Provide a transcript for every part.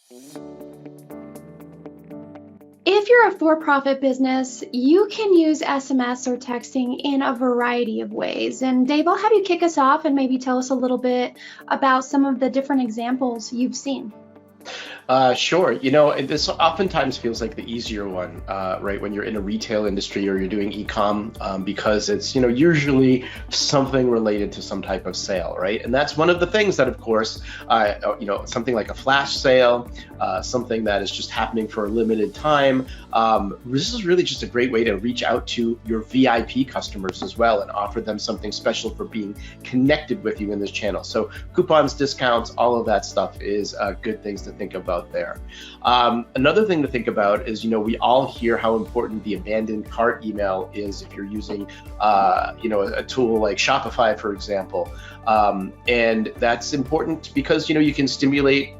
If you're a for-profit business, you can use SMS or texting in a variety of ways. And Dave, I'll have you kick us off and maybe tell us a little bit about some of the different examples you've seen. Sure. And this oftentimes feels like the easier one, right? When you're in a retail industry or you're doing e-com, because it's, usually something related to some type of sale, right? And that's one of the things that, of course, something like a flash sale, something that is just happening for a limited time. This is really just a great way to reach out to your VIP customers as well and offer them something special for being connected with you in this channel. So coupons, discounts, all of that stuff is good things to think about there. Another thing to think about is, we all hear how important the abandoned cart email is if you're using, a tool like Shopify, for example. And that's important because, you can stimulate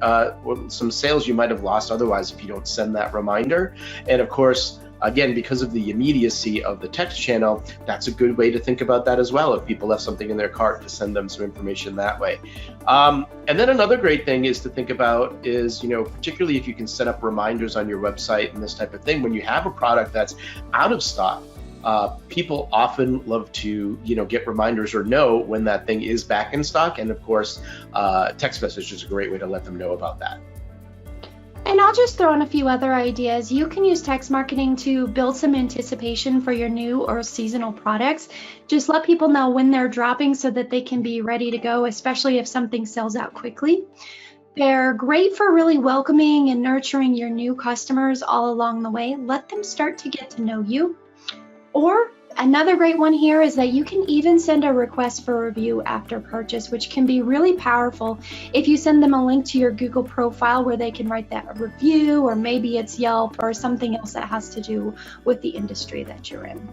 some sales you might have lost otherwise if you don't send that reminder. And of course, again, because of the immediacy of the text channel, that's a good way to think about that as well. If people left something in their cart, to send them some information that way. And then another great thing is to think about is, particularly if you can set up reminders on your website and this type of thing, when you have a product that's out of stock, people often love to, get reminders or know when that thing is back in stock. And of course, text message is a great way to let them know about that. And I'll just throw in a few other ideas. You can use text marketing to build some anticipation for your new or seasonal products. Just let people know when they're dropping so that they can be ready to go, especially if something sells out quickly. They're great for really welcoming and nurturing your new customers all along the way. Let them start to get to know you. Or another great one here is that you can even send a request for review after purchase, which can be really powerful if you send them a link to your Google profile where they can write that review, or maybe it's Yelp or something else that has to do with the industry that you're in.